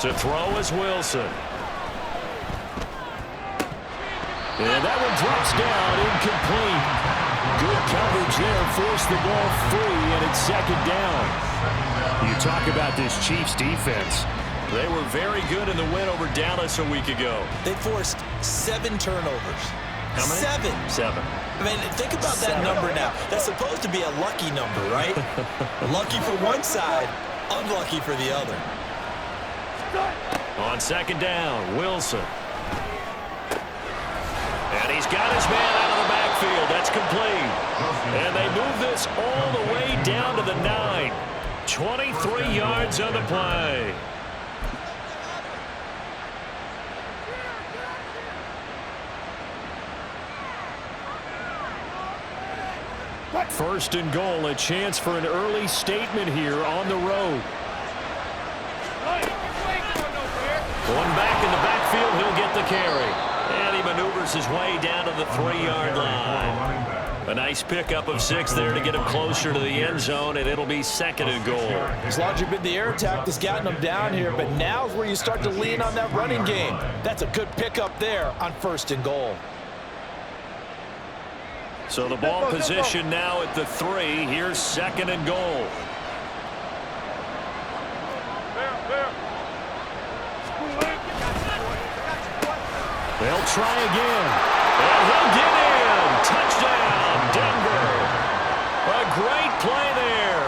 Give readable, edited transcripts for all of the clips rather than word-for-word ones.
To throw is Wilson. And that one drops down, incomplete. Good coverage there, forced the ball free, and it's second down. You talk about this Chiefs defense. They were very good in the win over Dallas a week ago. They forced 7 turnovers. How many? 7. I mean, think about that number now. That's supposed to be a lucky number, right? Lucky for one side, unlucky for the other. On second down, Wilson. And he's got his man out of the backfield. That's complete. And they move this all the way down to the 9. 23 yards on the play. First and goal, a chance for an early statement here on the road. One back in the backfield, he'll get the carry. And he maneuvers his way down to the 3-yard line. A nice pickup of 6 there to get him closer to the end zone, and it'll be second and goal. It's largely been the air attack that's gotten him down here, but now's where you start to lean on that running game. That's a good pickup there on first and goal. So the ball position now at the 3. Here's second and goal. They'll try again. And he'll get in. Touchdown, Denver. A great play there.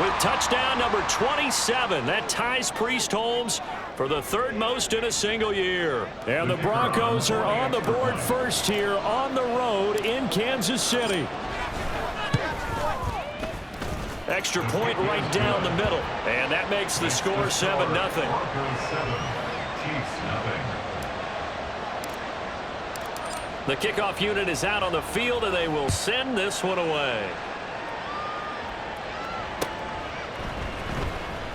With touchdown number 27. That ties Priest Holmes for the 3rd most in a single year. And the Broncos are on the board first here on the road in Kansas City. Extra point right down the middle. And that makes the score 7-0. The kickoff unit is out on the field, and they will send this one away.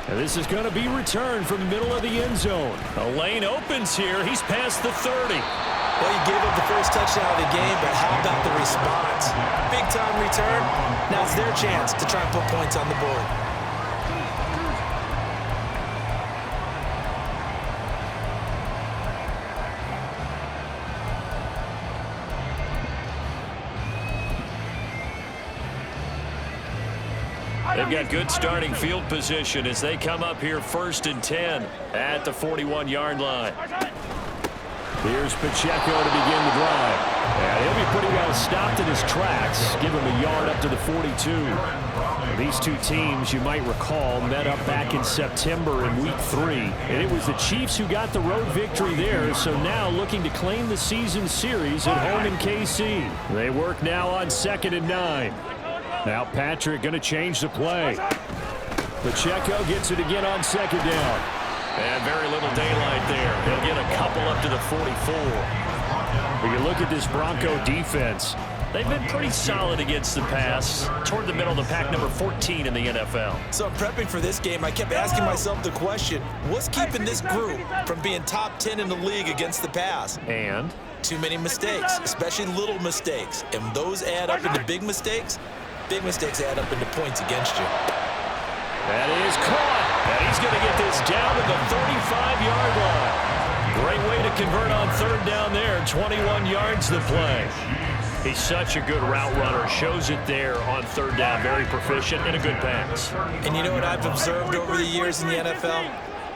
And this is going to be returned from the middle of the end zone. A lane opens here. He's past the 30. Well, you gave up the first touchdown of the game, but how about the response? Big-time return. Now it's their chance to try and put points on the board. They've got good starting field position as they come up here 1st and 10 at the 41-yard line. Here's Pacheco to begin the drive. And he'll be pretty well stopped in his tracks. Give him a yard up to the 42. These two teams, you might recall, met up back in September in Week 3. And it was the Chiefs who got the road victory there, so now looking to claim the season series at home in KC. They work now on 2nd and 9. Now Patrick going to change the play. Pacheco gets it again on 2nd down. And very little daylight there. He'll get a couple up to the 44. When you look at this Bronco defense, they've been pretty solid against the pass. Toward the middle of the pack, number 14 in the NFL. So prepping for this game, I kept asking myself the question, what's keeping this group from being top 10 in the league against the pass? And? Too many mistakes, especially little mistakes. And those add up into big mistakes. Big mistakes add up into points against you. That is caught. And he's going to get this down to the 35-yard line. Great way to convert on 3rd down there. 21 yards to play. He's such a good route runner. Shows it there on 3rd down. Very proficient and a good pass. And you know what I've observed over the years in the NFL?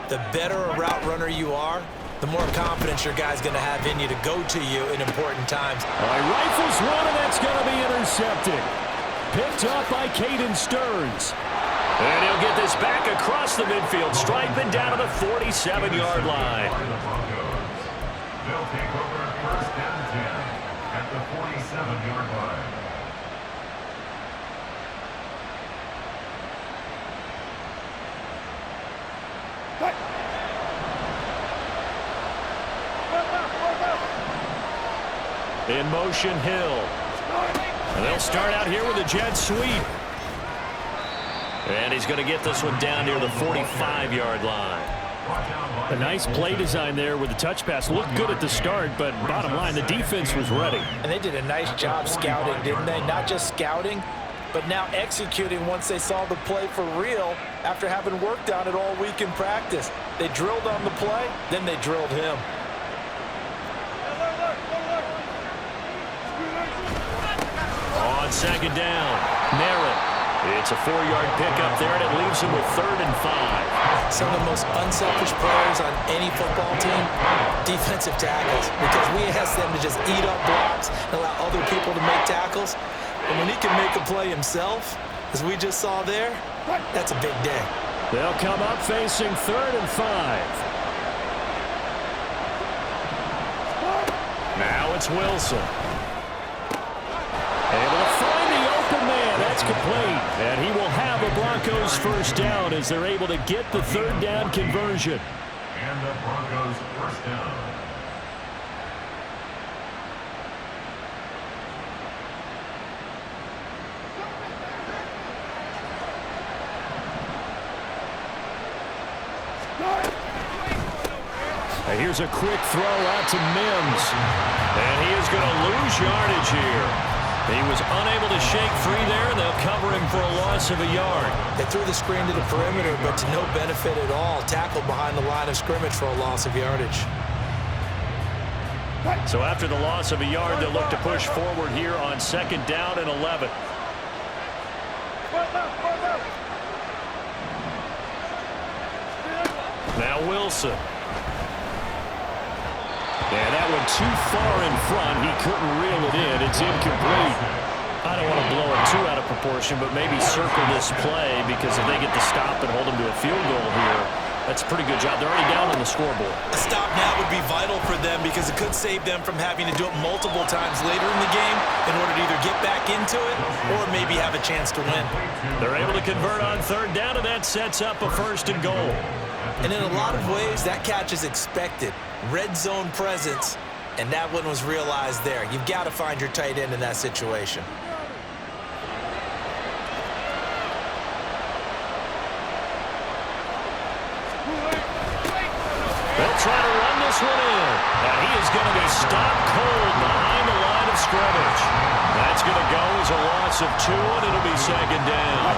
The better a route runner you are, the more confidence your guy's going to have in you to go to you in important times. All right, rifles one, and that's going to be intercepted. Picked up by Caden Stearns. And he'll get this back across the midfield, striping down to the 47-yard line. They'll take over 1st and 10 at the 47-yard line. In motion, Hill. And they'll start out here with a jet sweep. And he's going to get this one down near the 45-yard line. A nice play design there with the touch pass. Looked good at the start, but bottom line, the defense was ready. And they did a nice job scouting, didn't they? Not just scouting, but now executing once they saw the play for real after having worked on it all week in practice. They drilled on the play, then they drilled him. On second down, Merritt. It's a 4-yard pickup there, and it leaves him with 3rd and 5. Some of the most unselfish players on any football team, defensive tackles, because we ask them to just eat up blocks and allow other people to make tackles. And when he can make a play himself, as we just saw there, that's a big day. They'll come up facing 3rd and 5. Now it's Wilson. Able to find the open man. That's complete. And he will have a Broncos first down as they're able to get the 3rd down conversion. And the Broncos first down. Here's a quick throw out to Mims. And he is going to lose yardage here. He was unable to shake free there, and they'll cover him for a loss of a yard. They threw the screen to the perimeter, but to no benefit at all. Tackled behind the line of scrimmage for a loss of yardage. So after the loss of a yard, they'll look to push forward here on 2nd down and 11. Now Wilson. Yeah, that one too far in front. He couldn't reel it in. It's incomplete. I don't want to blow it too out of proportion, but maybe circle this play, because if they get the stop and hold them to a field goal here, that's a pretty good job. They're already down on the scoreboard. A stop now would be vital for them, because it could save them from having to do it multiple times later in the game in order to either get back into it or maybe have a chance to win. They're able to convert on 3rd down, and that sets up a 1st and goal. And in a lot of ways, that catch is expected. Red zone presence, and that one was realized there. You've got to find your tight end in that situation. They'll try to run this one in. And he is going to be stopped cold behind the line of scrimmage. That's going to go as a loss of 2, and it'll be 2nd down.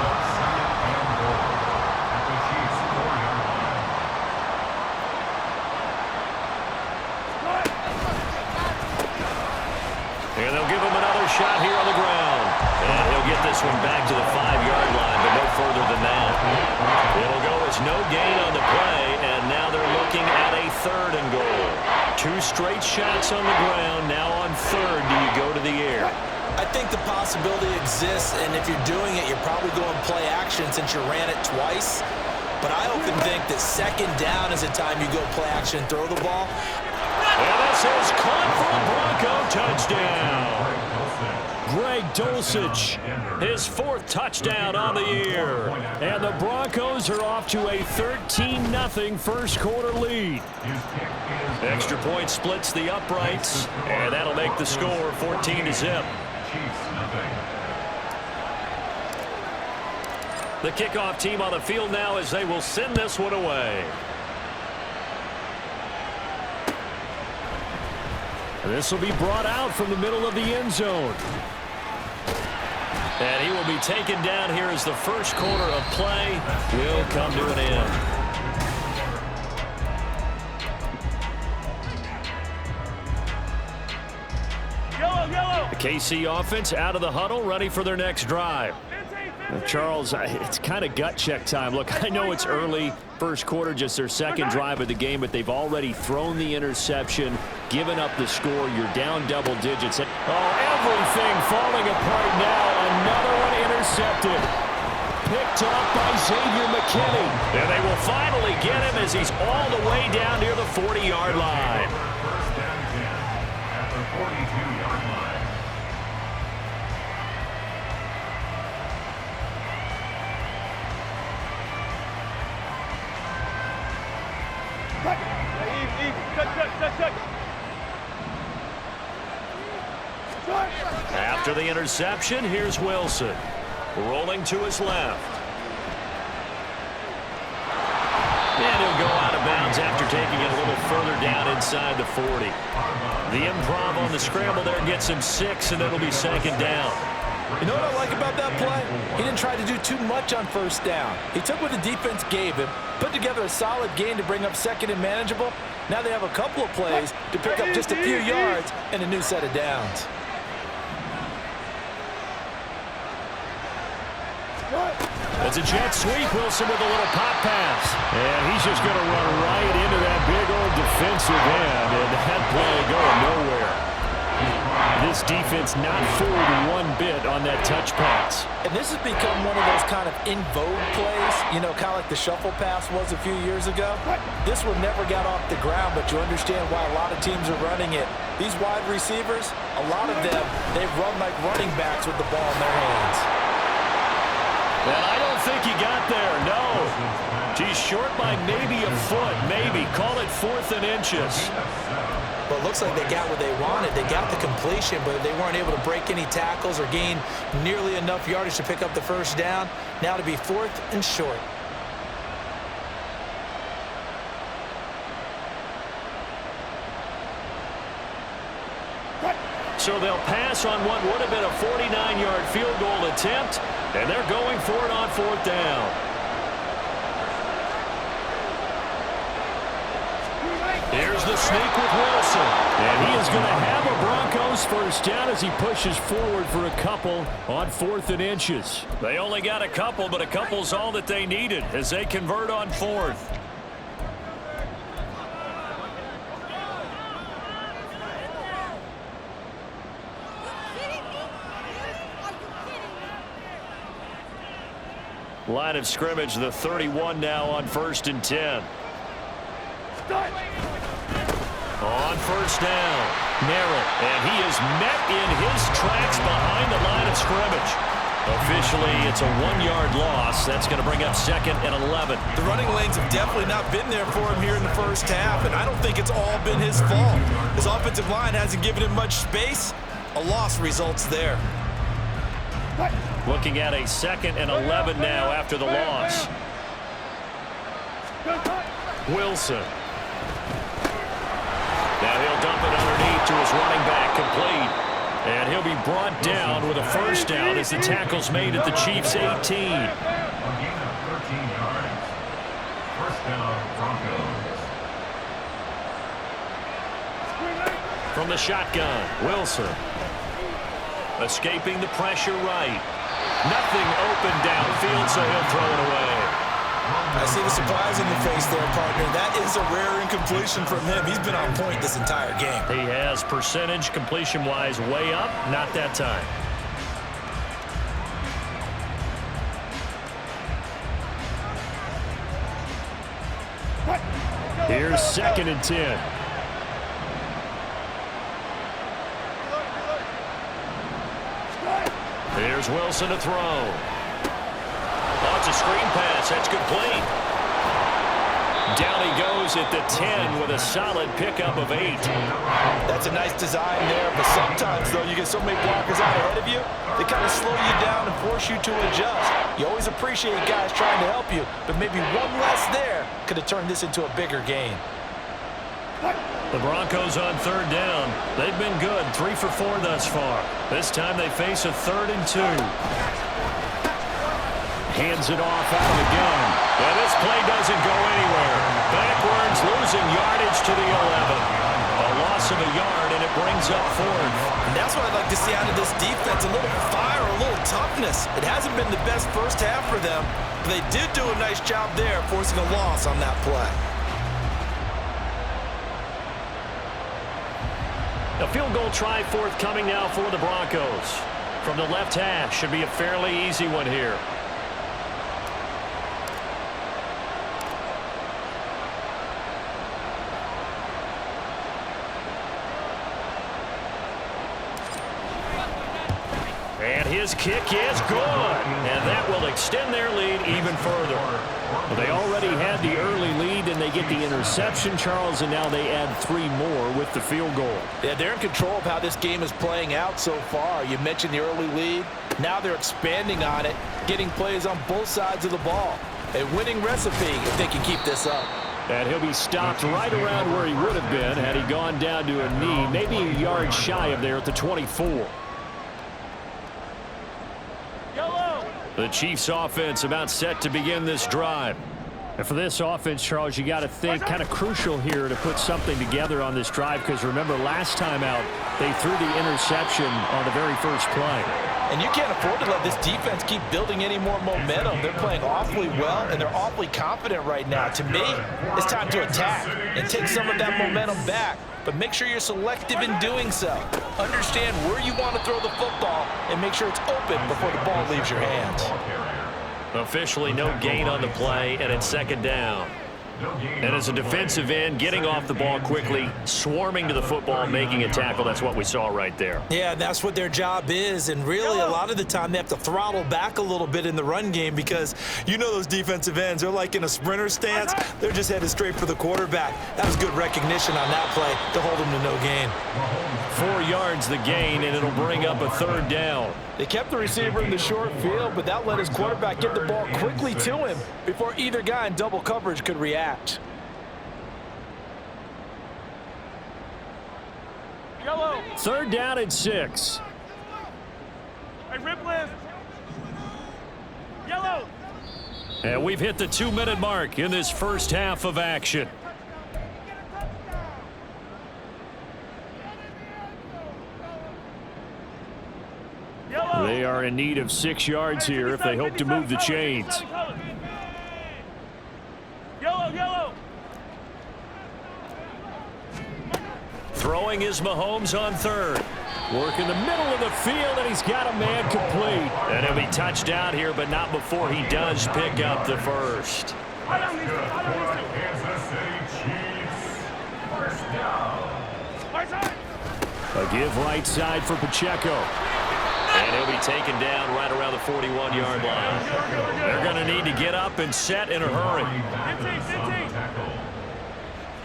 And they'll give him another shot here on the ground. And he'll get this one back to the 5-yard line, but no further than that. It'll go as no gain on the play, and now they're looking at a 3rd and goal. 2 straight shots on the ground. Now on 3rd, do you go to the air? I think the possibility exists, and if you're doing it, you're probably going play action since you ran it twice. But I often think that 2nd down is a time you go play action and throw the ball. And this is caught for a Bronco touchdown. Greg Dulcich, his 4th touchdown on the year. And the Broncos are off to a 13-0 first quarter lead. Extra point splits the uprights, and that'll make the score 14-0. The kickoff team on the field now as they will send this one away. This will be brought out from the middle of the end zone. And he will be taken down here as the first quarter of play will come to an end. The KC offense out of the huddle, ready for their next drive. Charles, it's kind of gut check time. Look, I know it's early, first quarter, just their 2nd drive of the game, but they've already thrown the interception, given up the score. You're down double digits. Oh, everything falling apart now. Another one intercepted. Picked off by Xavier McKinney. And they will finally get him as he's all the way down near the 40-yard line. First down 10 at the 42-yard line. After the interception, here's Wilson. Rolling to his left. And he'll go out of bounds after taking it a little further down inside the 40. The improv on the scramble there gets him 6, and it'll be 2nd down. You know what I like about that play? He didn't try to do too much on first down. He took what the defense gave him, put together a solid gain to bring up second and manageable. Now they have a couple of plays to pick up just a few yards and a new set of downs. It's a jet sweep. Wilson with a little pop pass. And he's just going to run right into that big old defensive end. And that play going nowhere. This defense not fooled one bit on that touch pass. And this has become one of those kind of in vogue plays, you know, kind of like the shuffle pass was a few years ago. This one never got off the ground, but you understand why a lot of teams are running it. These wide receivers, a lot of them, they run like running backs with the ball in their hands. And I don't think he got there, no. He's short by maybe a foot, maybe. Call it 4th and inches. Well, it looks like they got what they wanted. They got the completion, but they weren't able to break any tackles or gain nearly enough yardage to pick up the first down. Now to be 4th and short. So they'll pass on what would have been a 49-yard field goal attempt, and they're going for it on 4th down. Here's the sneak with Wilson. And he is going to have a Broncos first down as he pushes forward for a couple on 4th and inches. They only got a couple, but a couple's all that they needed as they convert on 4th. Line of scrimmage, the 31 now on 1st and 10. On first down, Merrill, and he is met in his tracks behind the line of scrimmage. Officially, it's a 1-yard loss. That's going to bring up 2nd and 11. The running lanes have definitely not been there for him here in the first half, and I don't think it's all been his fault. His offensive line hasn't given him much space. A loss results there. Looking at a 2nd and 11 now after the loss. Wilson. Now he'll dump it underneath to his running back, complete. And he'll be brought down with a first down as the tackle's made at the Chiefs' 18. A gain of 13 yards. First down, Broncos. From the shotgun, Wilson. Escaping the pressure right. Nothing open downfield, so he'll throw it away. I see the surprise in your face there, partner. That is a rare incompletion from him. He's been on point this entire game. He has percentage completion-wise way up, not that time. Here's 2nd and 10. Here's Wilson to throw. Oh, it's a screen pass. That's complete. Down he goes at the 10 with a solid pickup of 8. That's a nice design there, but sometimes, though, you get so many blockers out ahead of you, they kind of slow you down and force you to adjust. You always appreciate guys trying to help you, but maybe one less there could have turned this into a bigger game. The Broncos on 3rd down. They've been good, 3 for 4 thus far. This time they face a 3rd and 2. Hands it off out of the gun. And this play doesn't go anywhere. Backwards, losing yardage to the 11. A loss of a yard, and it brings up 4th. And that's what I'd like to see out of this defense, a little fire, a little toughness. It hasn't been the best first half for them, but they did do a nice job there, forcing a loss on that play. A field goal try forthcoming now for the Broncos. From the left hash, should be a fairly easy one here. And his kick is good. And that will extend their lead even further. Well, they already had the early lead, and they get the interception, Charles, and now they add 3 more with the field goal. Yeah, they're in control of how this game is playing out so far. You mentioned the early lead. Now they're expanding on it, getting plays on both sides of the ball. A winning recipe if they can keep this up. And he'll be stopped right around where he would have been had he gone down to a knee, maybe a yard shy of there at the 24. The Chiefs offense about set to begin this drive. And for this offense, Charles, you got to think kind of crucial here to put something together on this drive, because remember last time out they threw the interception on the very first play. And you can't afford to let this defense keep building any more momentum. They're playing awfully well, and they're awfully confident right now. To me, it's time to attack and take some of that momentum back. But make sure you're selective in doing so. Understand where you want to throw the football and make sure it's open before the ball leaves your hands. Officially no gain on the play, and it's second down. And as a defensive end, getting off the ball quickly, swarming to the football, making a tackle, that's what we saw right there. Yeah, that's what their job is, and really a lot of the time they have to throttle back a little bit in the run game, because you know those defensive ends, they're like in a sprinter stance. They're just headed straight for the quarterback. That was good recognition on that play to hold them to no gain. 4 yards the gain, and it'll bring up a third down. They kept the receiver in the short field, but that let his quarterback get the ball quickly to him before either guy in double coverage could react. Yellow. Third down and 6. Hey, rip lift. Yellow. And we've hit the 2-minute mark in this first half of action. They are in need of 6 yards here if they hope to move the chains. Yellow. Throwing is Mahomes on third. Work in the middle of the field, and he's got a man complete. And he'll be touched out here, but not before he does pick up the first. Kansas City Chiefs. First down. A give right side for Pacheco. And he'll be taken down right around the 41-yard line. They're going to need to get up and set in a hurry. 15.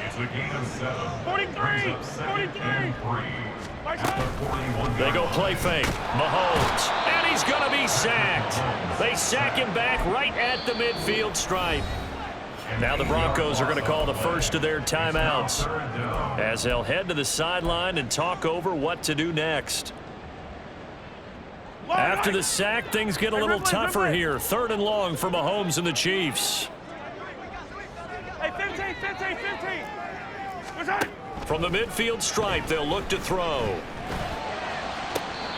It's a gain of 7. 43. They go play fake. Mahomes. And he's going to be sacked. They sack him back right at the midfield stripe. Now the Broncos are going to call the first of their timeouts, as they'll head to the sideline and talk over what to do next. After the sack, things get a little tougher here. 3rd and long for Mahomes and the Chiefs. Hey, 15. From the midfield stripe, they'll look to throw.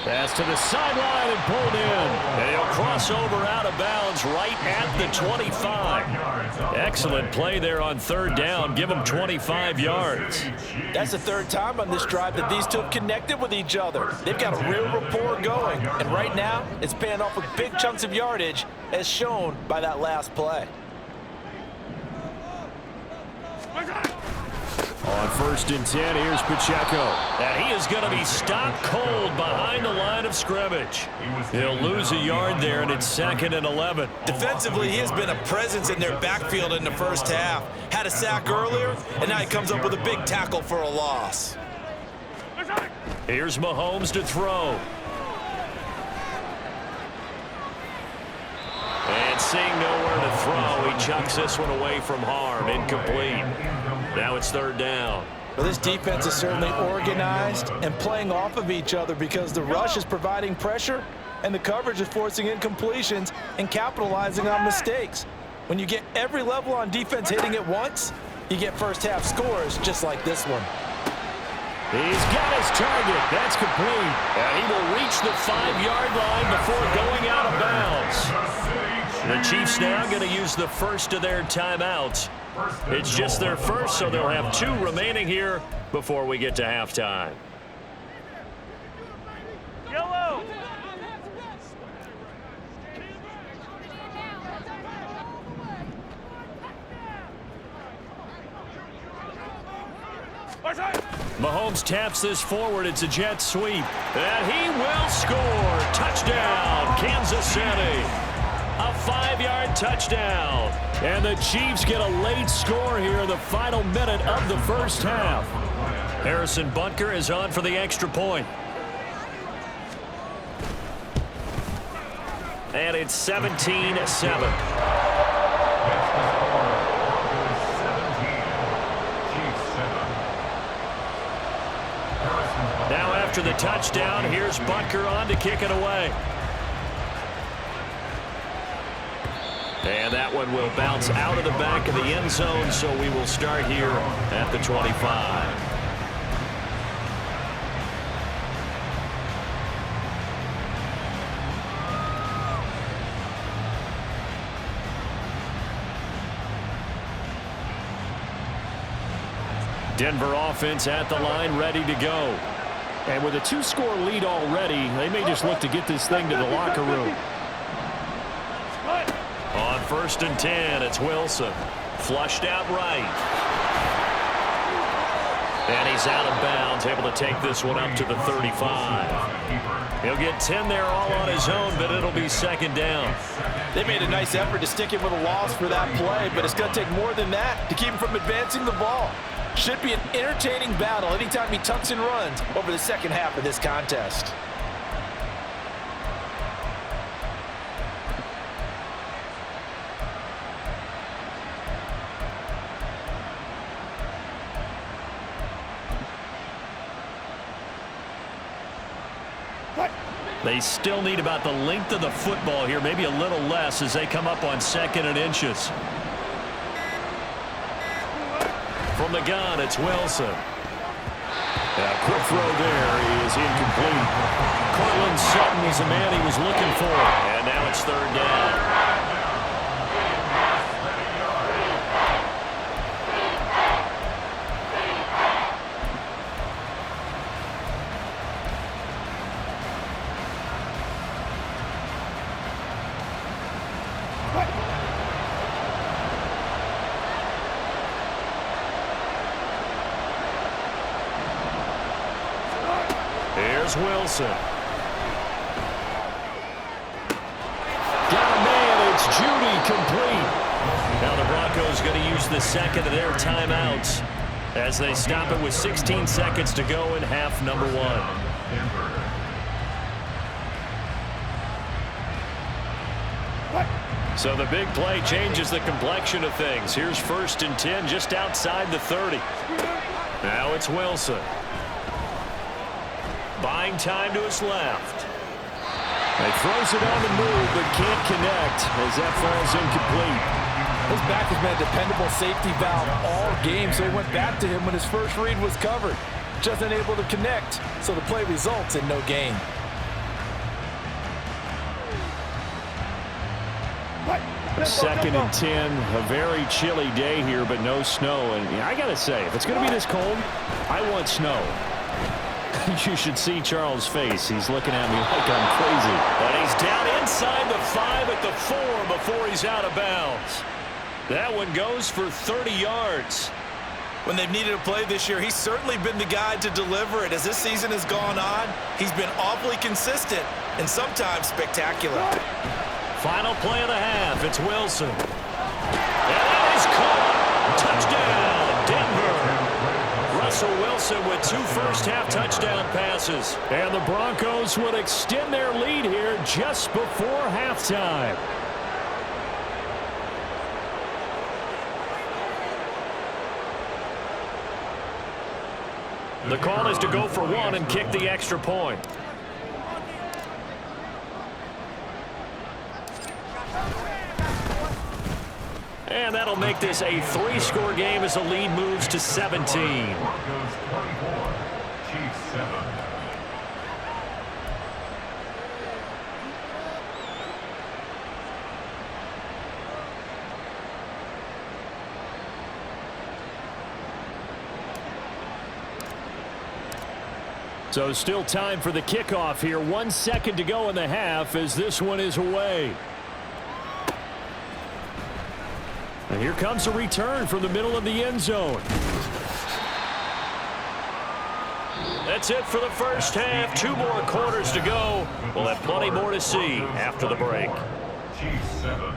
Pass to the sideline and pulled in. And he'll cross over out of bounds right at the 25. Excellent play there on 3rd down. Give him 25 yards. That's the 3rd time on this drive that these two have connected with each other. They've got a real rapport going. And right now, it's paying off with big chunks of yardage, as shown by that last play. On 1st and 10, here's Pacheco. And he is going to be stopped cold behind the line of scrimmage. He'll lose a yard there, and it's 2nd and 11. Defensively, he has been a presence in their backfield in the first half. Had a sack earlier, and now he comes up with a big tackle for a loss. Here's Mahomes to throw. And seeing nowhere to throw, he chucks this one away from harm. Incomplete. Now it's 3rd down. Well, this defense is certainly organized and playing off of each other, because the rush is providing pressure and the coverage is forcing incompletions and capitalizing on mistakes. When you get every level on defense hitting at once, you get first half scores just like this one. He's got his target. That's complete. And he will reach the 5-yard line before going out of bounds. The Chiefs now going to use the first of their timeouts. It's just their first, so they'll have 2 remaining here before we get to halftime. Yellow. Mahomes taps this forward. It's a jet sweep. And he will score. Touchdown, Kansas City. A 5-yard touchdown. And the Chiefs get a late score here in the final minute of the first half. Harrison Butker is on for the extra point. And it's 17-7. Now after the touchdown, here's Butker on to kick it away. And that one will bounce out of the back of the end zone, so we will start here at the 25. Denver offense at the line, ready to go. And with a 2-score lead already, they may just look to get this thing to the locker room. On 1st and 10, it's Wilson. Flushed out right. And he's out of bounds, able to take this one up to the 35. He'll get 10 there all on his own, but it'll be 2nd down. They made a nice effort to stick him with a loss for that play, but it's going to take more than that to keep him from advancing the ball. Should be an entertaining battle anytime he tucks and runs over the second half of this contest. They still need about the length of the football here, maybe a little less as they come up on 2nd and inches. From the gun, it's Wilson. A quick throw there is incomplete. Cortland Sutton is the man he was looking for. And now it's 3rd down. Here's Wilson. Got a man. It's Judy, complete. Now the Broncos going to use the 2nd of their timeouts as they stop it with 16 seconds to go in half number 1. So the big play changes the complexion of things. Here's 1st and 10 just outside the 30. Now it's Wilson. Buying time to his left. He throws it on the move, but can't connect as that falls incomplete. His back has been a dependable safety valve all game, so he went back to him when his first read was covered. Just unable to connect, so the play results in no gain. Second and 10, a very chilly day here, but no snow. And I got to say, if it's going to be this cold, I want snow. You should see Charles' face. He's looking at me like I'm crazy. But he's down inside the 5 at the 4 before he's out of bounds. That one goes for 30 yards. When they've needed a play this year, he's certainly been the guy to deliver it. As this season has gone on, he's been awfully consistent and sometimes spectacular. Final play of the half. It's Wilson. And that is caught. Touchdown, Denver. Russell Wilson with 2 first-half touchdown passes. And the Broncos would extend their lead here just before halftime. The call is to go for 1 and kick the extra point. And that'll make this a 3-score game as the lead moves to 17. Broncos 24, Chiefs 7. So still time for the kickoff here. 1 second to go in the half as this one is away. And here comes a return from the middle of the end zone. That's it for the first half. 2 more quarters to go. We'll have plenty more to see after the break. Chiefs 7.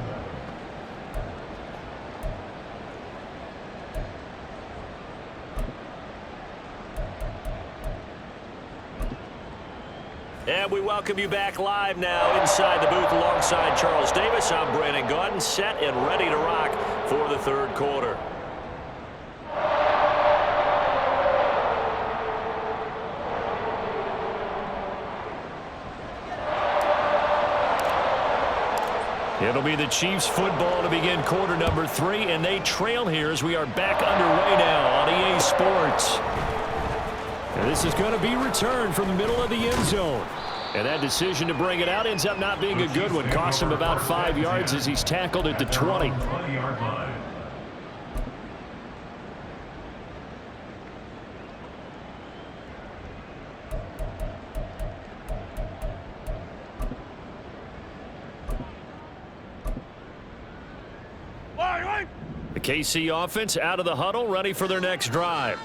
And we welcome you back live now inside the booth alongside Charles Davis. I'm Brandon Gaudin, set and ready to rock for the 3rd quarter. It'll be the Chiefs football to begin quarter number 3, and they trail here as we are back underway now on EA Sports. And this is going to be returned from the middle of the end zone. And that decision to bring it out ends up not being a good one. Cost him about 5 yards as he's tackled at the 20. 20-yard line. The KC offense out of the huddle, ready for their next drive.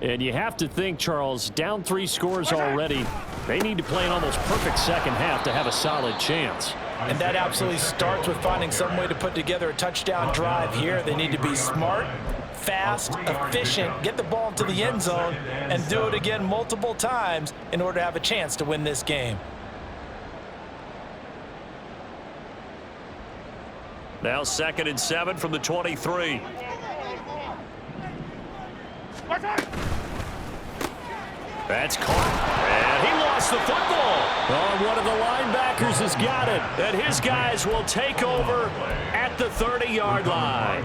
And you have to think, Charles, down 3 scores already. They need to play an almost perfect second half to have a solid chance. And that absolutely starts with finding some way to put together a touchdown drive here. They need to be smart, fast, efficient, get the ball into the end zone, and do it again multiple times in order to have a chance to win this game. Now 2nd and 7 from the 23. That's caught. And he lost the football. Oh, one of the linebackers has got it. And his guys will take over at the 30-yard line.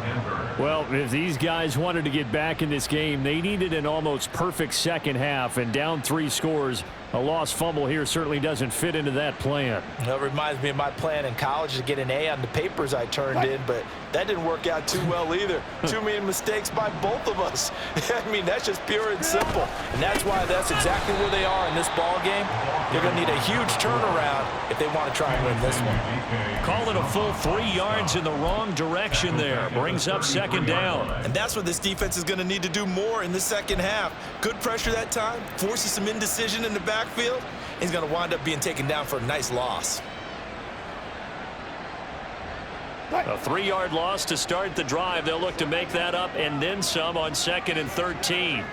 Well, if these guys wanted to get back in this game, they needed an almost perfect second half, and down 3 scores. A lost fumble here certainly doesn't fit into that plan. That reminds me of my plan in college to get an A on the papers I turned in, but that didn't work out too well either. Too many mistakes by both of us. I mean, that's just pure and simple. And that's why that's exactly where they are in this ball game. They're going to need a huge turnaround if they want to try and win this one. Call it a full 3 yards in the wrong direction there. Brings up 2nd down. And that's what this defense is going to need to do more in the second half. Good pressure that time, forces some indecision in the backfield. He's going to wind up being taken down for a nice loss. A 3-yard loss to start the drive. They'll look to make that up and then some on 2nd and 13.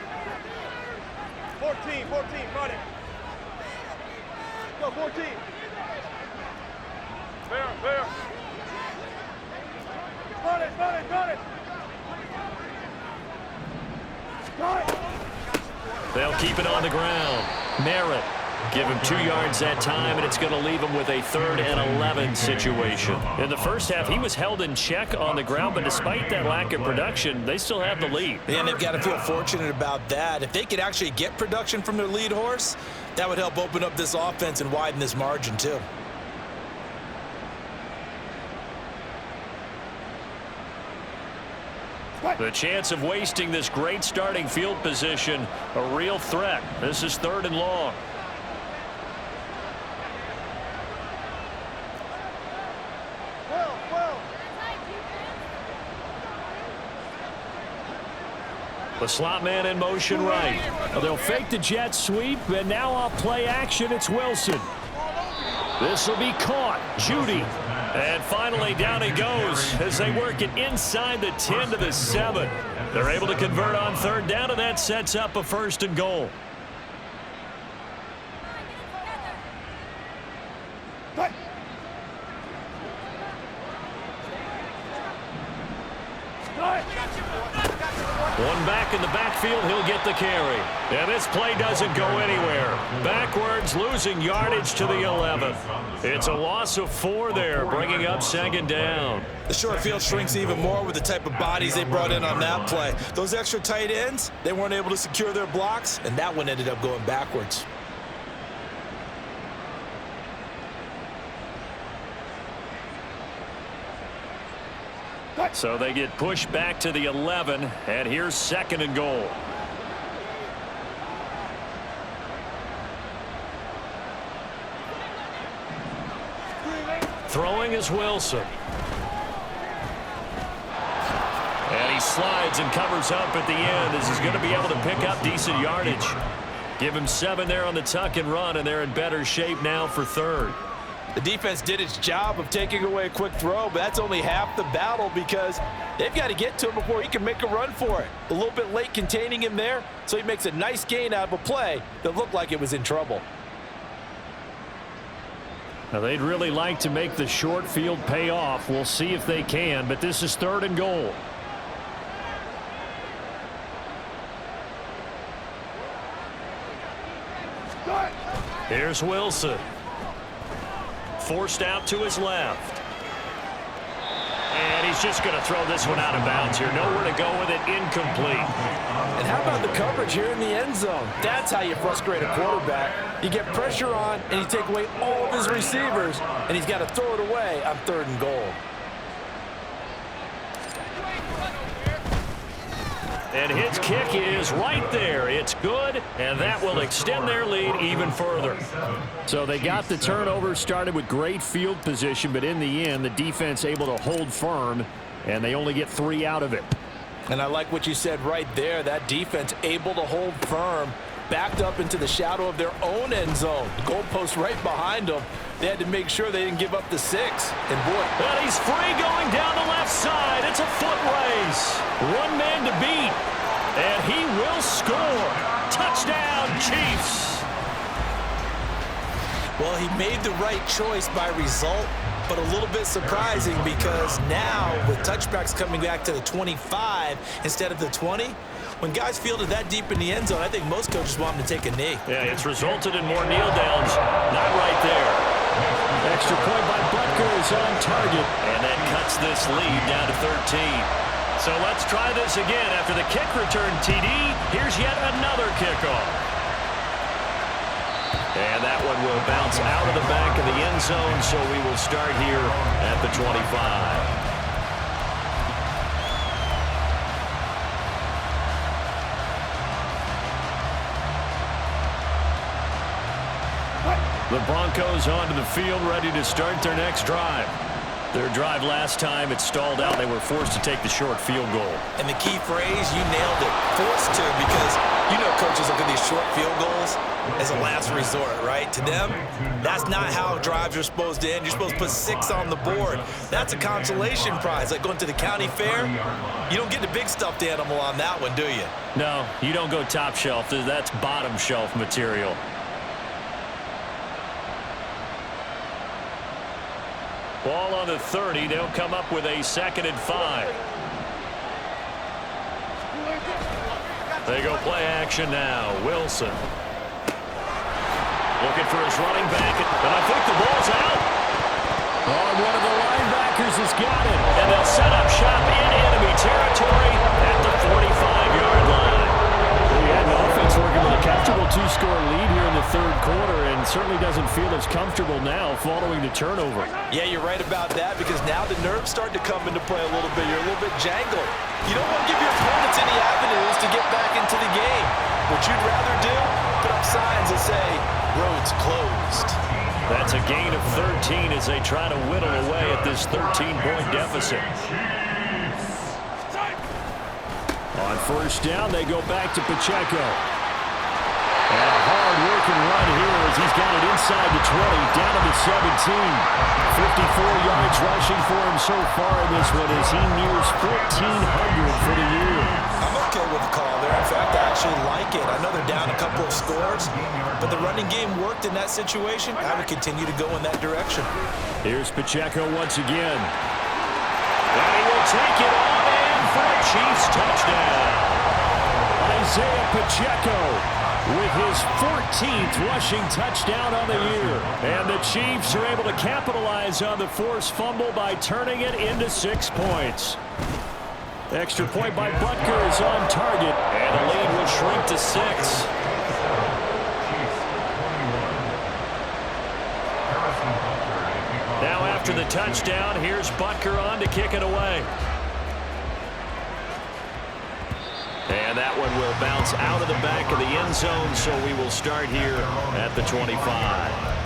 14, got it. Go, 14. Fair. Got it. They'll keep it on the ground. Merritt. Give him 2 yards that time, and it's going to leave him with a 3rd and 11 situation. In the first half, he was held in check on the ground, but despite that lack of production, they still have the lead. And they've got to feel fortunate about that. If they could actually get production from their lead horse, that would help open up this offense and widen this margin too. The chance of wasting this great starting field position, a real threat. This is 3rd and long. The slot man in motion right. Well, they'll fake the jet sweep, and now off play action, it's Wilson. This will be caught. Judy. And finally down he goes as they work it inside the 10 to the 7. They're able to convert on 3rd down, and that sets up a 1st and goal. One back in the backfield, he'll get the carry. And this play doesn't go anywhere. Backwards, losing yardage to the 11. It's a loss of 4 there, bringing up 2nd down. The short field shrinks even more with the type of bodies they brought in on that play. Those extra tight ends, they weren't able to secure their blocks, and that one ended up going backwards. So they get pushed back to the 11, and here's 2nd and goal. Throwing is Wilson. And he slides and covers up at the end as he's going to be able to pick up decent yardage. Give him 7 there on the tuck and run, and they're in better shape now for 3rd. The defense did its job of taking away a quick throw, but that's only half the battle because they've got to get to him before he can make a run for it. A little bit late containing him there, so he makes a nice gain out of a play that looked like it was in trouble. Now, they'd really like to make the short field pay off. We'll see if they can, but this is 3rd and goal. Here's Wilson. Forced out to his left. he's just going to throw this one out of bounds here. Nowhere to go with it. Incomplete. And how about the coverage here in the end zone? That's how you frustrate a quarterback. You get pressure on, and you take away all of his receivers, and he's got to throw it away on 3rd and goal. And his kick is right there. It's good, and that will extend their lead even further. So they got the turnover, started with great field position, but in the end, the defense able to hold firm, and they only get 3 out of it. And I like what you said right there. That defense able to hold firm, backed up into the shadow of their own end zone. The goalpost right behind them. They had to make sure they didn't give up the 6. And boy, and he's free going down the left side. It's a foot race. One man to beat, and he will score. Touchdown, Chiefs. Well, he made the right choice by result, but a little bit surprising because now with touchbacks coming back to the 25 instead of the 20, when guys fielded that deep in the end zone, I think most coaches want them to take a knee. Yeah, it's resulted in more kneel downs. Not right there. Extra point by Butker is on target. And that cuts this lead down to 13. So let's try this again. After the kick return TD, here's yet another kickoff. And that one will bounce out of the back of the end zone, so we will start here at the 25. The Broncos onto the field, ready to start their next drive. Their drive last time, it stalled out. They were forced to take the short field goal. And the key phrase, you nailed it. Forced to, because you know coaches look at these short field goals as a last resort, right? To them, that's not how drives are supposed to end. You're supposed to put 6 on the board. That's a consolation prize, like going to the county fair. You don't get the big stuffed animal on that one, do you? No, you don't go top shelf. That's bottom shelf material. Ball on the 30. They'll come up with a 2nd and 5. They go play action now. Wilson. Looking for his running back. And I think the ball's out. Oh, one of the linebackers has got it. And they'll set up shop in enemy territory at the 45-yard line. Yeah, the offense working with a comfortable 2-score lead here in the 3rd quarter, and certainly doesn't feel as comfortable now following the turnover. Yeah, you're right about that, because now the nerves start to come into play a little bit. You're a little bit jangled. You don't want to give your opponents any avenues to get back into the game. What you'd rather do, put up signs that say, roads closed. That's a gain of 13 as they try to whittle away at this 13-point deficit. On 1st down, they go back to Pacheco. And a hard-working run here as he's got it inside the 20, down to the 17. 54 yards rushing for him so far in this one as he nears 1,400 for the year. I'm okay with the call there. In fact, I actually like it. I know they're down a couple of scores, but the running game worked in that situation. I would continue to go in that direction. Here's Pacheco once again. And he will take it on in for a Chiefs touchdown. Isaiah Pacheco with his 14th rushing touchdown on the year. And the Chiefs are able to capitalize on the forced fumble by turning it into 6 points. Extra point by Butker is on target. And the lead will shrink to 6. Now after the touchdown, here's Butker on to kick it away. And that one will bounce out of the back of the end zone, so we will start here at the 25.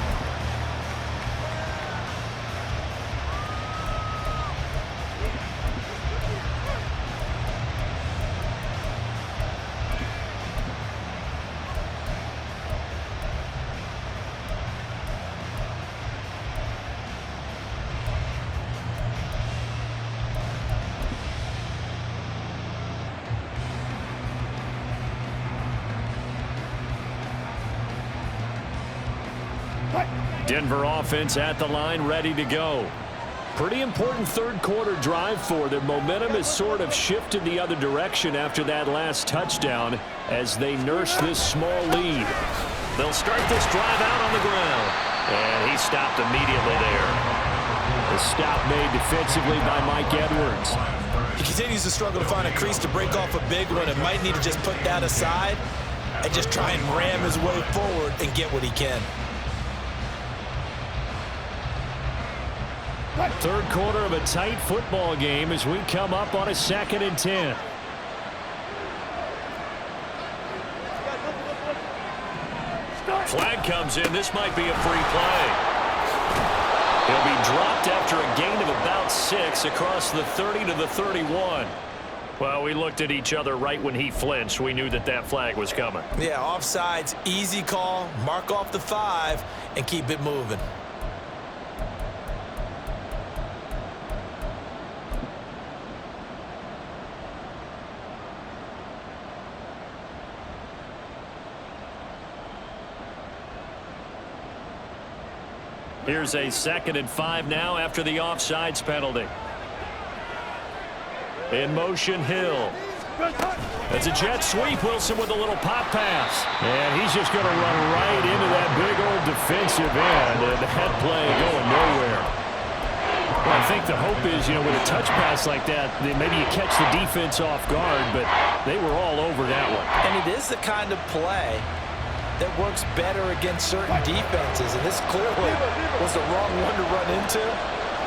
Denver offense at the line, ready to go. Pretty important 3rd quarter drive for them. Momentum has sort of shifted the other direction after that last touchdown as they nurse this small lead. They'll start this drive out on the ground. And he stopped immediately there. The stop made defensively by Mike Edwards. He continues to struggle to find a crease to break off a big one and might need to just put that aside and just try and ram his way forward and get what he can. Third quarter of a tight football game as we come up on a 2nd and 10. Flag comes in. This might be a free play. He'll be dropped after a gain of about 6 across the 30 to the 31. Well, we looked at each other right when he flinched. We knew that that flag was coming. Yeah, offsides, easy call. Mark off the 5 and keep it moving. Here's a 2nd and 5 now after the offsides penalty. In motion, Hill. It's a jet sweep. Wilson with a little pop pass. And he's just going to run right into that big old defensive end. And that play going nowhere. Well, I think the hope is, with a touch pass like that, maybe you catch the defense off guard, but they were all over that one. And it is the kind of play that works better against certain defenses, and this clearly was the wrong one to run into.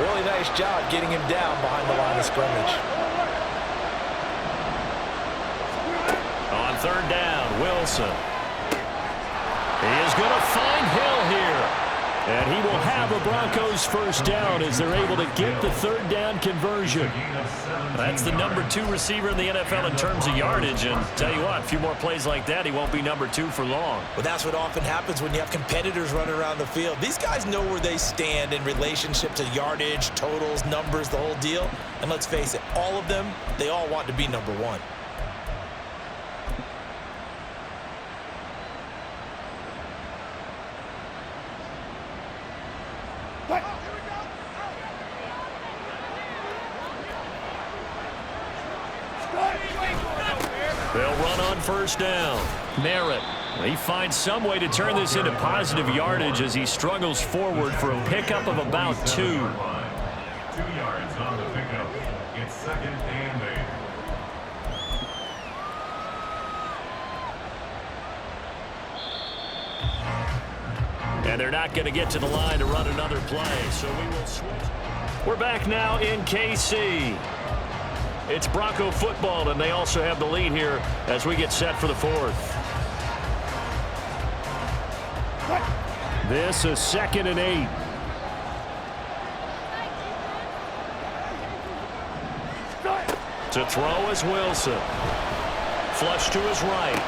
Really nice job getting him down behind the line of scrimmage. On 3rd down, Wilson. He is going to find Hill here. And he will have a Broncos first down as they're able to get the 3rd down conversion. That's the number 2 receiver in the NFL in terms of yardage. And tell you what, a few more plays like that, he won't be number 2 for long. Well, that's what often happens when you have competitors running around the field. These guys know where they stand in relationship to yardage, totals, numbers, the whole deal. And let's face it, all of them, they all want to be number 1. They'll run on 1st down. Merritt. He finds some way to turn this into positive yardage as he struggles forward for a pickup of about 2. 2 yards on the pickup. It's 2nd and 8. And they're not going to get to the line to run another play, so we will switch. We're back now in KC. It's Bronco football, and they also have the lead here as we get set for the 4th. This is 2nd and 8. To throw is Wilson. Flush to his right.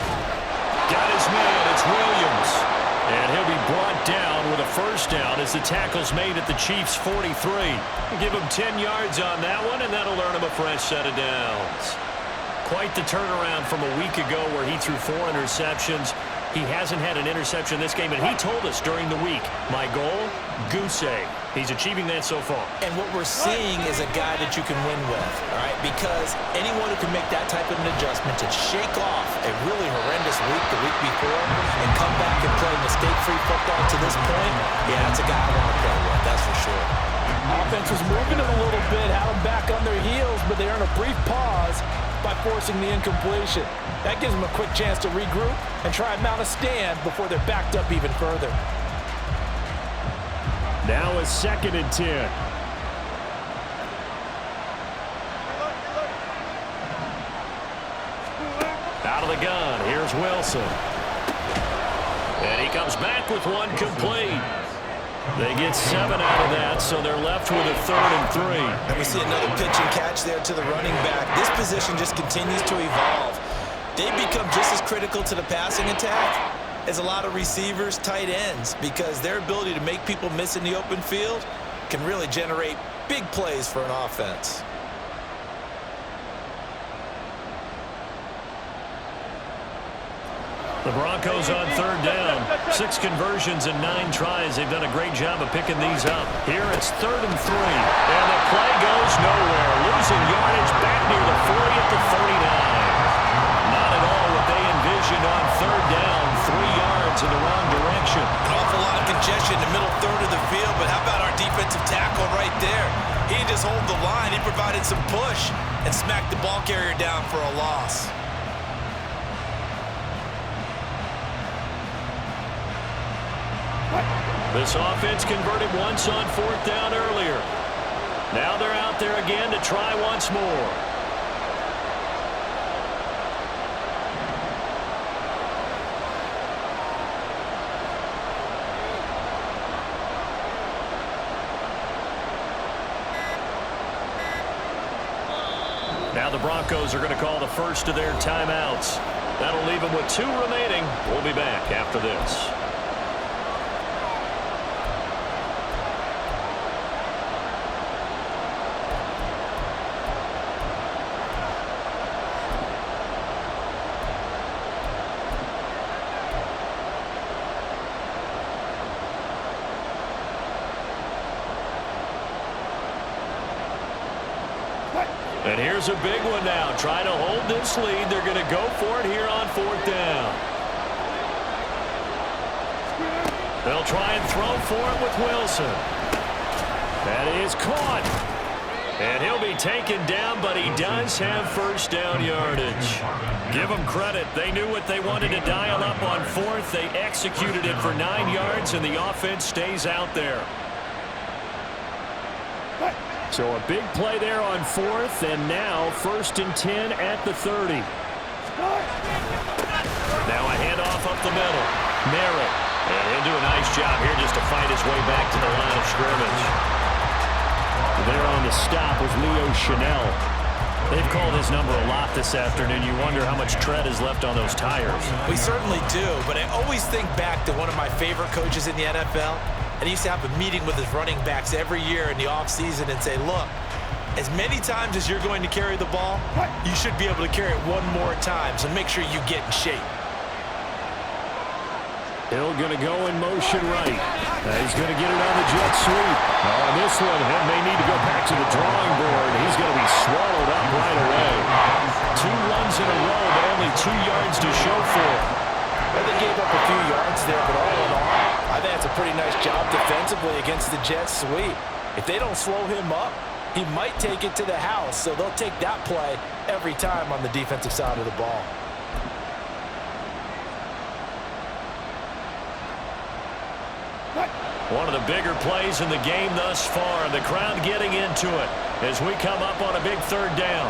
Got his man. It's Williams. And he'll be brought down with a first down as the tackle's made at the Chiefs' 43. Give him 10 yards on that one, and that'll earn him a fresh set of downs. Quite the turnaround from a week ago where he threw 4 interceptions. He hasn't had an interception this game, and he told us during the week, my goal, goose egg. He's achieving that so far. And what we're seeing is a guy that you can win with, all right? Because anyone who can make that type of an adjustment to shake off a really horrendous week the week before and come back and play mistake-free football to this point, yeah, that's a guy I want to play with, that's for sure. Offense was moving it a little bit, had them back on their heels, but they earned a brief pause by forcing the incompletion. That gives them a quick chance to regroup and try and mount a stand before they're backed up even further. Now it's 2nd and 10. Out of the gun, here's Wilson. And he comes back with one complete. They get 7 out of that, so they're left with a 3rd and 3. And we see another pitch and catch there to the running back. This position just continues to evolve. They become just as critical to the passing attack as a lot of receivers, tight ends, because their ability to make people miss in the open field can really generate big plays for an offense. The Broncos on 3rd down. 6 conversions and 9 tries. They've done a great job of picking these up. Here it's 3rd and 3. And the play goes nowhere. Losing yardage back near the 40 at the 39. Not at all what they envisioned on 3rd down. 3 yards in the wrong direction. An awful lot of congestion in the middle third of the field, but how about our defensive tackle right there? just hold the line. He provided some push and smacked the ball carrier down for a loss. This offense converted once on 4th down earlier. Now they're out there again to try once more. Now the Broncos are going to call the first of their timeouts. That'll leave them with 2 remaining. We'll be back after this. And here's a big one now. Trying to hold this lead. They're going to go for it here on 4th down. They'll try and throw for it with Wilson. That is caught. And he'll be taken down, but he does have first down yardage. Give them credit. They knew what they wanted to dial up on 4th. They executed it for 9 yards, and the offense stays out there. So a big play there on 4th, and now 1st and 10 at the 30. Now a handoff up the middle. Merritt. And he'll do a nice job here just to fight his way back to the line of scrimmage. There on the stop was Leo Chanel. They've called his number a lot this afternoon. You wonder how much tread is left on those tires. We certainly do, but I always think back to one of my favorite coaches in the NFL. And he used to have a meeting with his running backs every year in the offseason and say, look, as many times as you're going to carry the ball, you should be able to carry it one more time, so make sure you get in shape. Hill going to go in motion right. He's going to get it on the jet sweep. On this one, he may need to go back to the drawing board. He's going to be swallowed up right away. 2 runs in a row, but only 2 yards to show for it. Well, they gave up a few yards there, but all in all, I think that's a pretty nice job defensively against the jet sweep. If they don't slow him up, he might take it to the house, so they'll take that play every time on the defensive side of the ball. One of the bigger plays in the game thus far, and the crowd getting into it as we come up on a big 3rd down.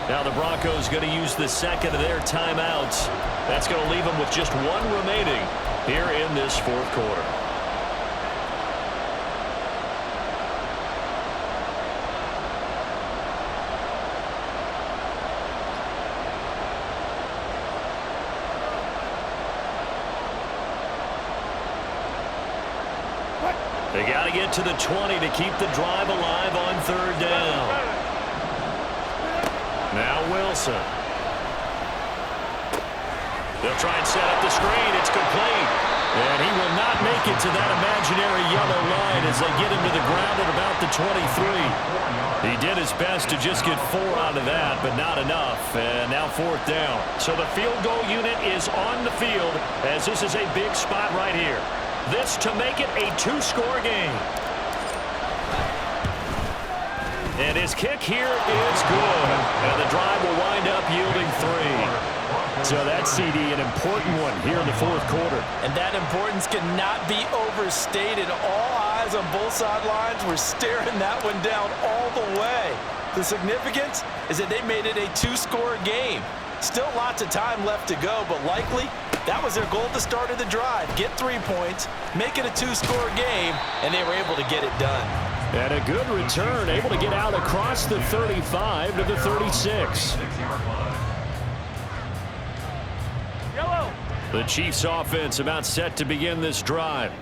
Now the Broncos going to use the second of their timeouts. That's going to leave them with just 1 remaining here in this 4th quarter. They got to get to the 20 to keep the drive alive on 3rd down. Now Wilson. They'll try and set up the screen. It's complete. And he will not make it to that imaginary yellow line as they get him to the ground at about the 23. He did his best to just get 4 out of that, but not enough. And now 4th down. So the field goal unit is on the field as this is a big spot right here. This to make it a 2-score game. And his kick here is good. And the drive will wind up yielding 3. So that CD, an important one here in the 4th quarter. And that importance cannot be overstated. All eyes on both sidelines were staring that one down all the way. The significance is that they made it a 2-score game. Still lots of time left to go, but likely that was their goal at the start of the drive. Get 3 points, make it a 2-score game, and they were able to get it done. And a good return, able to get out across the 35 to the 36. The Chiefs offense about set to begin this drive.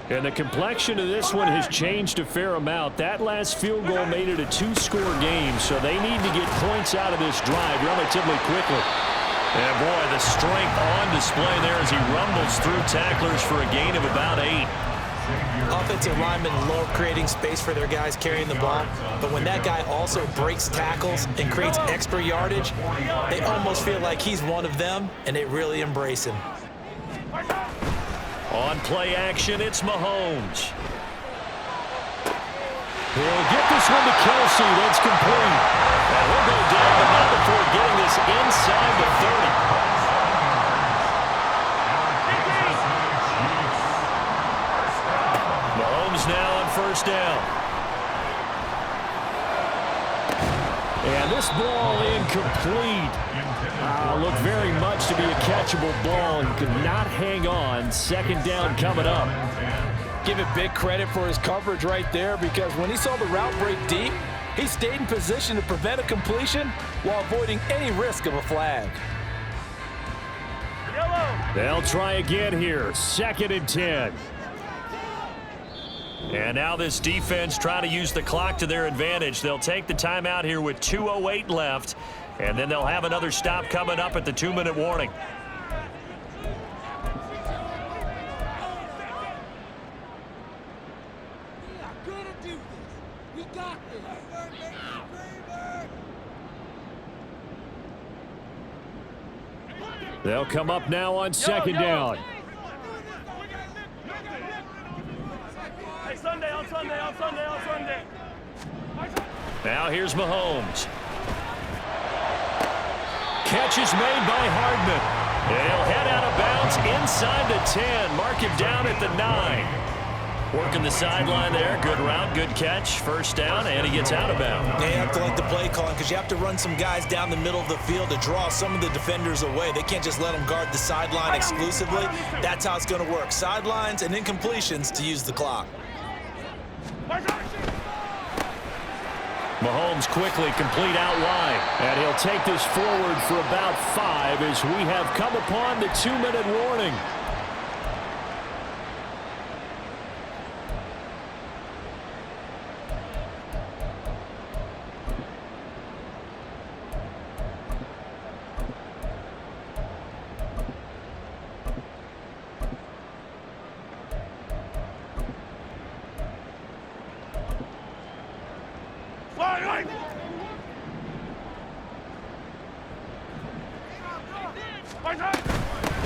And the complexion of this one has changed a fair amount. That last field goal made it a 2-score game, so they need to get points out of this drive relatively quickly. And boy, the strength on display there as he rumbles through tacklers for a gain of about 8. Offensive linemen love creating space for their guys carrying the ball, but when that guy also breaks tackles and creates extra yardage, they almost feel like he's one of them, and they really embrace him. On play action, it's Mahomes. He'll get this one to Kelsey. That's complete. And he'll go down, but not before getting this inside the 30. Mahomes now on first down. And this ball incomplete. Looked very much to be a catchable ball. He could not hang on. Second down coming up. Give it big credit for his coverage right there, because when he saw the route break deep, he stayed in position to prevent a completion while avoiding any risk of a flag. They'll try again here. 2nd and 10. And now this defense trying to use the clock to their advantage. They'll take the timeout here with 2:08 left, and then they'll have another stop coming up at the 2-minute warning. They'll come up now on 2nd down. Sunday. Now here's Mahomes. Catch is made by Hardman. And he'll head out of bounds inside the 10. Mark him down at the 9. Working the sideline there. Good route, good catch. First down, and he gets out of bounds. They have to like the play calling, because you have to run some guys down the middle of the field to draw some of the defenders away. They can't just let them guard the sideline exclusively. That's how it's going to work. Sidelines and incompletions to use the clock. Mahomes quickly complete out wide. And he'll take this forward for about 5 as we have come upon the 2-minute warning.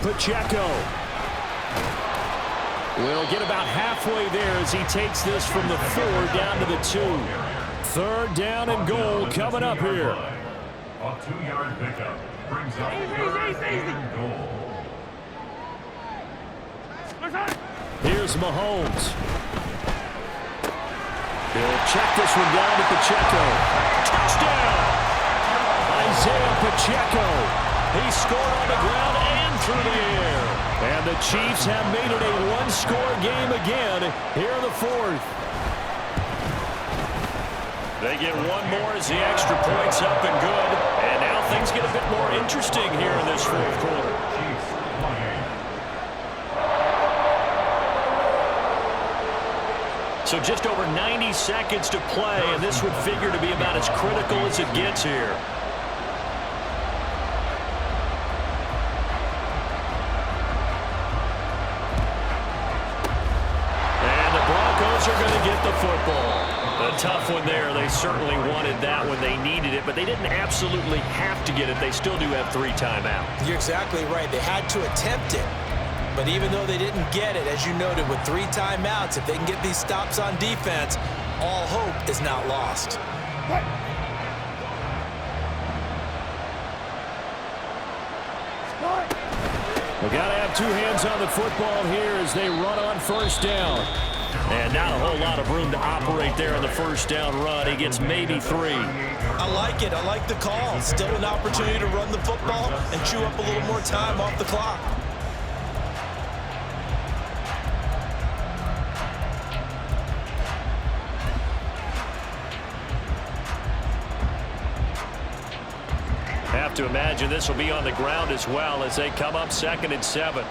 Pacheco will get about halfway there as he takes this from the 4 down to the 2. 3rd down and goal coming up here. A 2-yard pickup brings up 3rd and goal. Here's Mahomes. He'll check this one down to Pacheco. Touchdown! Isaiah Pacheco. He scored on the ground and through the air. And the Chiefs have made it a 1-score game again here in the 4th. They get one more as the extra point's up and good. And now things get a bit more interesting here in this 4th quarter. So just over 90 seconds to play, and this would figure to be about as critical as it gets here. Are going to get the football. A tough one there. They certainly wanted that when they needed it, but they didn't absolutely have to get it. They still do have 3 timeouts. You're exactly right. They had to attempt it. But even though they didn't get it, as you noted, with 3 timeouts, if they can get these stops on defense, all hope is not lost. We've got to have 2 hands on the football here as they run on first down. And not a whole lot of room to operate there in the first down run. He gets maybe 3. I like it. I like the call. Still an opportunity to run the football and chew up a little more time off the clock. Have to imagine this will be on the ground as well as they come up 2nd and 7.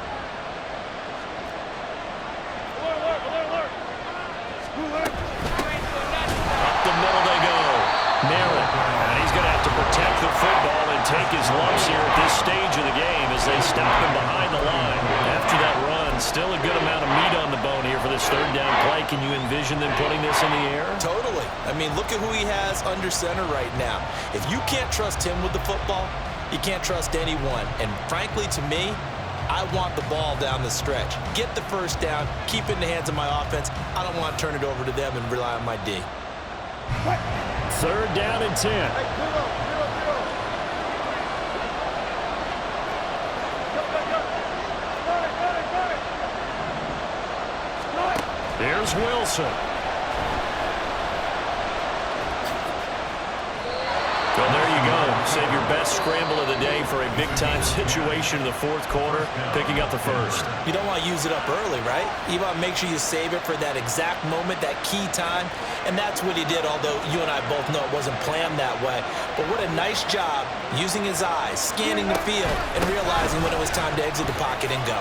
Protect the football and take his lumps here at this stage of the game as they stop him behind the line. After that run, still a good amount of meat on the bone here for this third down play. Can you envision them putting this in the air? Totally. I mean, look at who he has under center right now. If you can't trust him with the football, you can't trust anyone. And frankly, to me, I want the ball down the stretch. Get the first down, keep it in the hands of my offense. I don't want to turn it over to them and rely on my D. Third down and 10. Here's Wilson. Well, there you go. Save your best scramble of the day for a big-time situation in the fourth quarter, picking up the first. You don't want to use it up early, right? You want to make sure you save it for that exact moment, that key time, and that's what he did, although you and I both know it wasn't planned that way. But what a nice job using his eyes, scanning the field, and realizing when it was time to exit the pocket and go.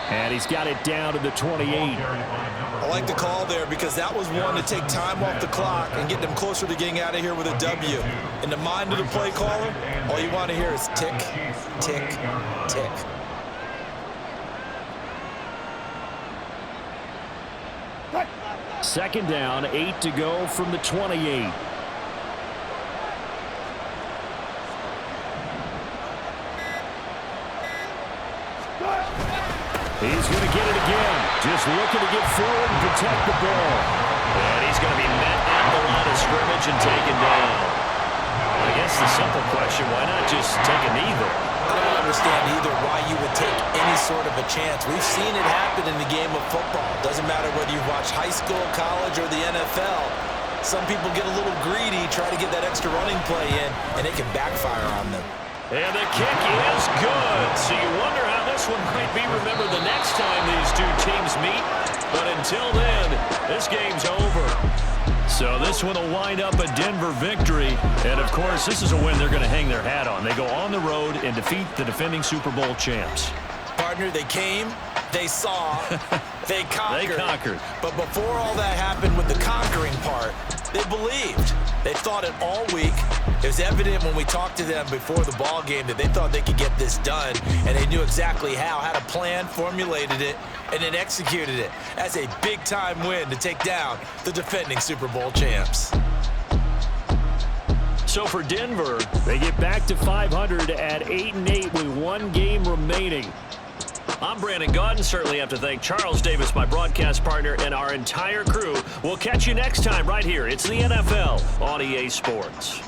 And he's got it down to the 28. I like the call there because that was one to take time off the clock and get them closer to getting out of here with a W. In the mind of the play caller, all you want to hear is tick, tick, tick. Second down, 8 to go from the 28. He's going to get it again. Just looking to get forward and protect the ball. And he's going to be met at the line of scrimmage and taken down. I guess the simple question, why not just take a knee there? I don't understand either why you would take any sort of a chance. We've seen it happen in the game of football. Doesn't matter whether you watch high school, college, or the NFL. Some people get a little greedy, try to get that extra running play in, and it can backfire on them. And the kick is good. So you wonder how this one might be remembered the next time these two teams meet. But until then, this game's over. So this one will wind up a Denver victory. And, of course, this is a win they're going to hang their hat on. They go on the road and defeat the defending Super Bowl champs. Partner, they came, they saw, they conquered. They conquered. But before all that happened with the conquering part, they believed. They thought it all week. It was evident when we talked to them before the ball game that they thought they could get this done, and they knew exactly how, had a plan, formulated it, and then executed it as a big-time win to take down the defending Super Bowl champs. So for Denver, they get back to 500 at 8-8 with one game remaining. I'm Brandon Gaudin. Certainly have to thank Charles Davis, my broadcast partner, and our entire crew. We'll catch you next time right here. It's the NFL on EA Sports.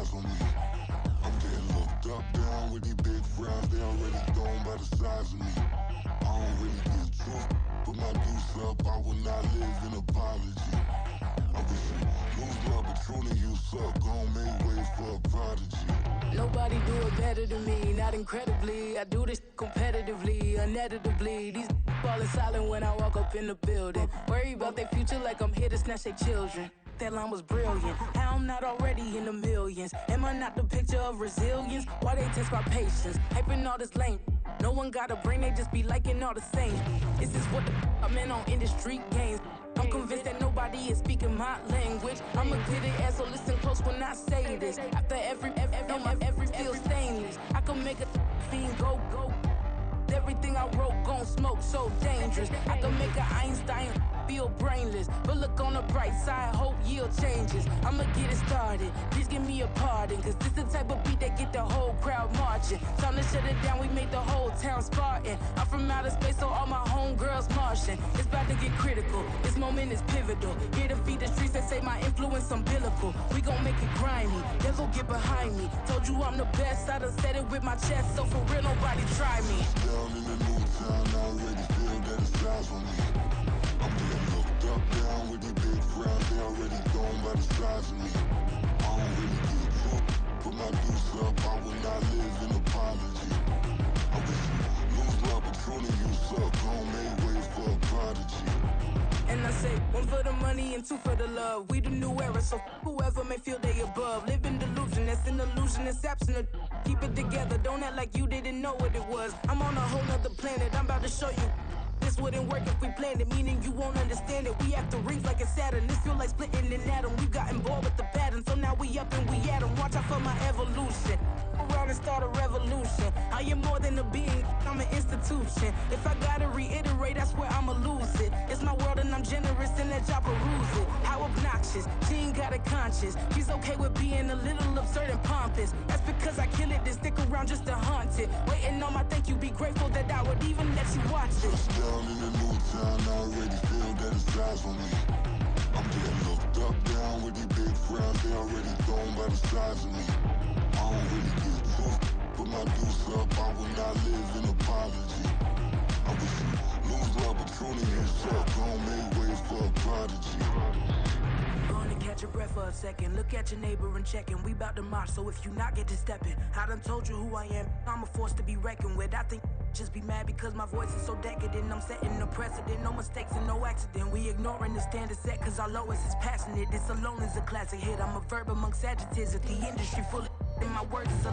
eyes on me. I'm getting looked up, down with these big frowns. They already thrown by the size of me. I don't really get truth, but my deuce up. I will not live in apology. I wish you lose love, but truly you suck. Gon' make way for a prodigy. Nobody do it better than me, not incredibly. I do this competitively, uneditably. These falling silent when I walk up in the building. Worry about their future like I'm here to snatch their children. That line was brilliant. How I'm not already in the millions? Am I not the picture of resilience? Why they test my patience? Hyping all this lame. No one got a brain, they just be liking all the same. This is what the I'm in on industry games. I'm convinced that nobody is speaking my language. I'm a good ass, so listen close when I say this. After every feel stainless. I can make a fiend go. Everything I wrote gon' smoke, so dangerous. I can make an Einstein feel brainless. But look on the bright side, hope yield changes. I'ma get it started, please give me a pardon. Cause this the type of beat that get the whole crowd marching. Time to shut it down, we made the whole town Spartan. I'm from outer space, so all my homegirls Martian. It's about to get critical, this moment is pivotal. Here to feed the streets that say my influence umbilical. We gon' make it grimy, they'll go get behind me. Told you I'm the best, I done said it with my chest. So for real, nobody try me. Down in the new town, I already feel that it's eyes on me. I'm getting looked up, down with these big frowns. They already thrown by the size of me. I don't really get truth, but my deuce up. I will not live in apology. I wish you lose love, but truly you suck. Gon' make way for a prodigy. And I say, one for the money and two for the love. We the new era, so whoever may feel they above. Live in delusion, that's an illusion, it's absent. Keep it together, don't act like you didn't know what it was. I'm on a whole nother planet, I'm about to show you. This wouldn't work if we planned it, meaning you won't understand it. We act the rings like it's Saturn. This feel like splitting an atom. We got involved with the pattern, so now we up and we at 'em. Watch out for my evolution. Around and start a revolution. I am more than a being, I'm an institution. If I gotta reiterate, I swear I'ma lose it. It's my world and I'm generous and let y'all peruse it. How obnoxious, she ain't got a conscience. She's okay with being a little absurd and pompous. That's because I kill it, then stick around just to haunt it. Waiting on my thank you, be grateful that I would even let you watch this. Down in the new town, I already feel that it's eyes on me. I'm getting looked up, down with these big frowns. They already thrown by the size of me. I don't really get truth, but my deuce up. I will not live in apology. I wish you lose love, but truly you suck. Gon' make way for a prodigy. Gonna catch your breath for a second. Look at your neighbor and check in. We bout to march, so if you not, get to stepping. I done told you who I am. I'm a force to be reckoned with. I think just be mad because my voice is so decadent. I'm setting a precedent, no mistakes and no accident. We ignoring the standard set cause our lowest is passionate. This alone is a classic hit. I'm a verb amongst adjectives. If the industry full of and my words is a